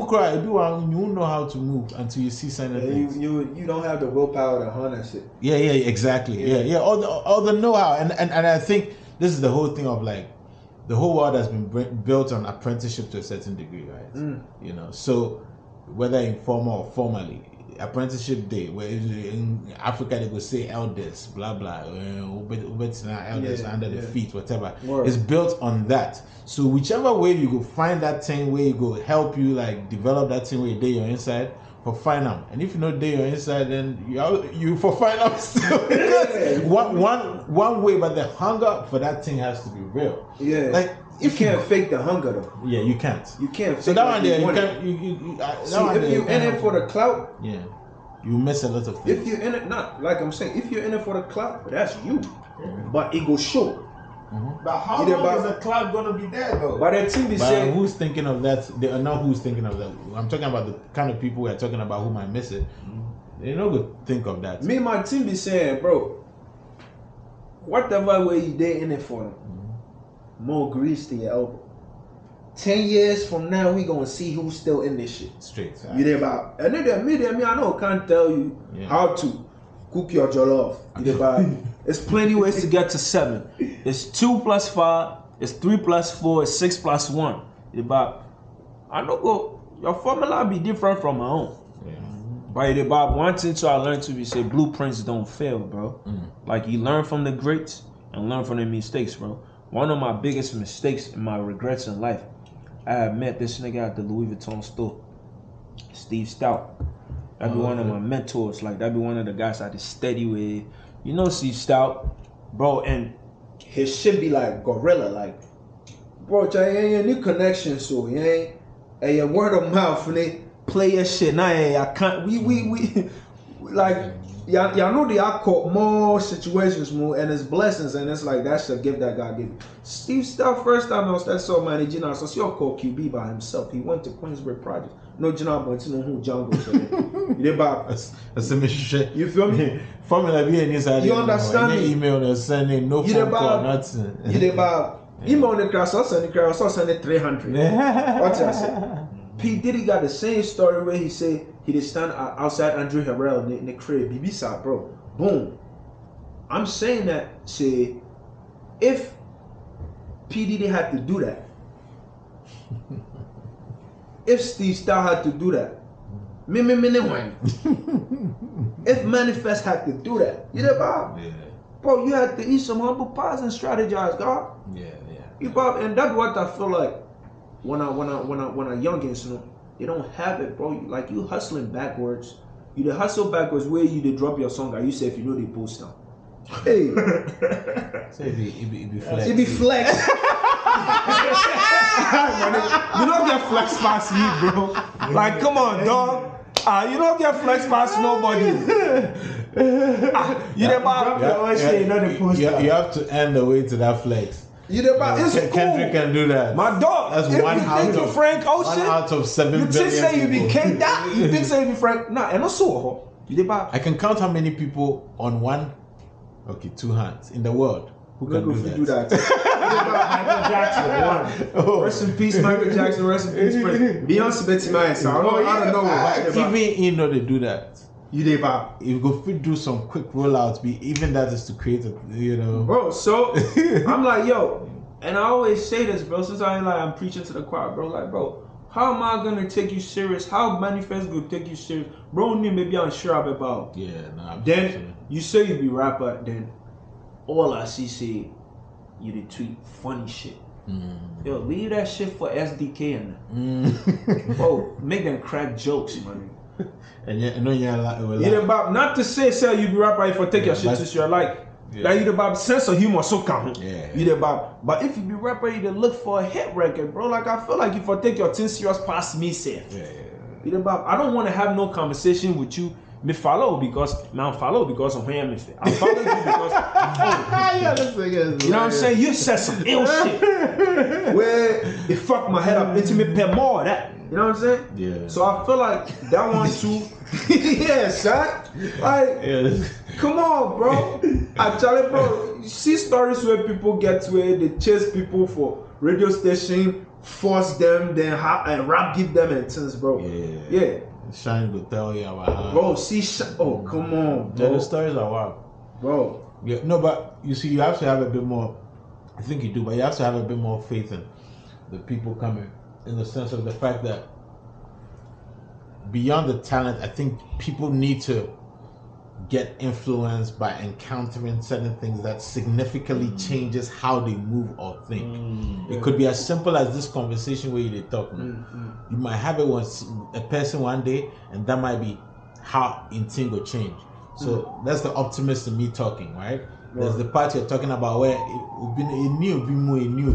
know how to move until you see certain things. You don't have the willpower to harness it. Yeah, exactly. Yeah. All the know-how, and I think this is the whole thing of like, the whole world has been built on apprenticeship to a certain degree, right? So whether informal or formally, apprenticeship day, where in Africa they would say elders, blah blah, elders under the feet, whatever. It's built on that. So whichever way you go find that thing where you go help you like develop that thing where you day your inside for find out. And if you know day your inside, then you for find out still. one way, but the hunger for that thing has to be real. Yeah. Like you can't fake the hunger though. Yeah, you can't. You can't. So that one there, you can't. If you're in it for the clout, you miss a lot of things. If you're in it, not like I'm saying, if you're in it for the clout, that's you. But it goes short. But how long is the clout gonna be there though? But the team be saying, who's thinking of that? They are not who's thinking of that. I'm talking about the kind of people we're talking about who might miss it. They not gonna think of that. Me and my team be saying, bro, whatever way you in it for them, more grease to your elbow. 10 years from now, we gonna see who's still in this shit. Straight. You there about? And then me, I know can't tell you how to cook your jollof. You there about? There's plenty ways to get to 7. It's 2 plus 5. It's 3 plus 4. It's 6 plus 1. You there about? I know your formula be different from my own. By the Bob, one thing I learned to be say blueprints don't fail, bro. Like you learn from the greats and learn from the mistakes, bro. One of my biggest mistakes and my regrets in life, I had met this nigga at the Louis Vuitton store, Steve Stout. That'd be one of my mentors. Like that'd be one of the guys I just steady with. You know Steve Stout, bro, and his shit be like gorilla, like, bro, you ain't new connection, so you ain't a word of mouth and they play your shit. Nah, I can't. We like y'all know they are caught more situations more, and it's blessings, and it's like that's a gift that God gave you. Steve Stout, first time I was that so managing, so he called QB by himself. He went to Queensbury Project. No job, but you know who Jungle. You feel me? Formula B and inside. You understand me? Email or sending no phone call, nothing. You did about email the class, I send the class, I send 300. What I say? P Diddy got the same story where he said he did stand outside Andrew Harrell in the crib. BBC, bro. Boom. I'm saying that, say, if P Diddy had to do that, if Steve Stout had to do that, if M.anifest had to do that, you know, Bob? Yeah. Bro, you had to eat some humble pies and strategize, God. Yeah. You Bob, and that's what I feel like when I youngins, you know, they don't have it, bro. Like you hustling backwards. You the hustle backwards where you the drop your song and you say if you know they post now. Hey. So it be flex. It be flex. You don't get flex past me, bro. Like, come on, dog. You don't get flex past nobody. You have to end the way to that flex. It's Kendrick cool. can do that. My dog. That's if one you out think of you Frank Ocean, 1 out of 7 you billion. think say you be people. King that? You think say you be Frank? Nah, and also I can count how many people on 2 hands in the world who can do that. Michael Jackson, one. Rest in peace, Michael Jackson. Rest in peace, Prince. Beyonce, Betty Mine. So I don't know. Even you know they do that. You did, Bob. If you go do some quick rollouts, even that is to create a, you know. Bro, so I'm like, yo, and I always say this, bro. Since I'm preaching to the choir, bro. Like, bro, how am I gonna take you serious? How M.anifest gonna take you serious, bro? Maybe I'm sure about. Yeah, nah. Then you say you be rapper, then all I see you did tweet funny shit. Yo, leave that shit for SDK and bro, make them crack jokes, man. And yeah, no, yeah, like, about not to say you be rapper if I take your shit to you like you about sense of humor so count. You about, but if you be rapper, you look for a hit record, bro. Like I feel like if I take your thing serious past me, say. You about, I don't want to have no conversation with you. Me follow because of who I am. I follow you because you know what I'm saying? You said some ill shit where it fucked my head up into me pay more of that. You know what I'm saying? Yeah. So I feel like that one too. Yeah, son. Like, come on, bro. I tell you, bro. You see stories where people get where they chase people for radio station, force them, then rap give them and things, bro. Yeah. Shine will tell you about how. Bro, come on, bro. The stories are wild. Bro. Yeah, no, but you see, you have to have a bit more, I think you do, but you have to have a bit more faith in the people coming, in the sense of the fact that beyond the talent, I think people need to get influenced by encountering certain things that significantly changes how they move or think. It could be as simple as this conversation where they talk. You might have it with a person one day, and that might be how in thing will change. So that's the optimist in me talking, right? There's the part you're talking about where it new.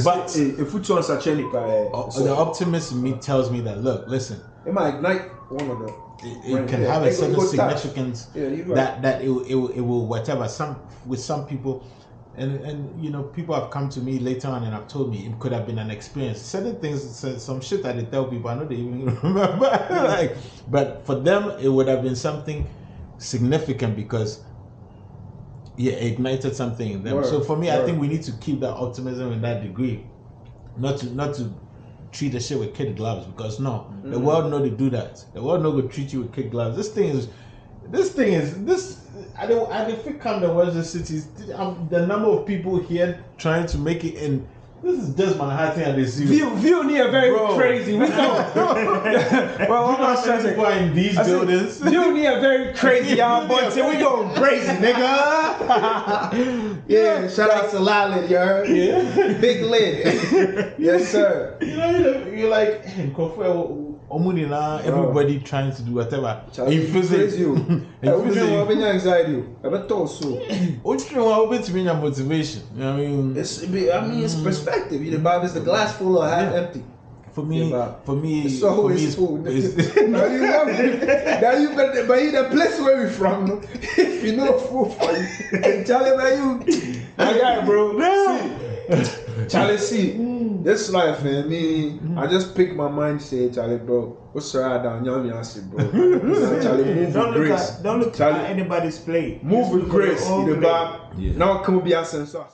But if we turn such any the optimist in me tells me that listen, it might ignite one of the. It can have a certain significance that it will whatever. With some people, and you know, people have come to me later on and have told me it could have been an experience. Certain things, some shit that they tell people, I know they even remember. But for them, it would have been something significant because it ignited something in them. So for me, I think we need to keep that optimism in that degree, not to treat the shit with kid gloves, because the world know they do that. The world know they treat you with kid gloves. This thing is I don't think come the Western cities. The number of people here trying to make it in This is just Manhattan and the sea. View near very crazy. We don't. Well, what am I saying? People are in these buildings. View near very crazy, y'all. But we going crazy, nigga. Yeah, shout out to Lilith, you heard? Yeah. Big lid. Yes, sir. You know, you're like, everybody trying to do whatever. You crazy, you. Anxiety. Motivation. You know what I mean? It's perspective. The Bible is the glass full or half empty. For me, it's always food. Now you love it. Now you better, but in the place where we from, if you know food for you, Charlie, man, you, I got it, bro. See, Charlie, see, this life, man. I just pick my mind, say, Charlie, bro, what's right down, young, say, bro. Charlie, move with grace. Don't look at anybody's plate. Move with grace. Now come be a sensor.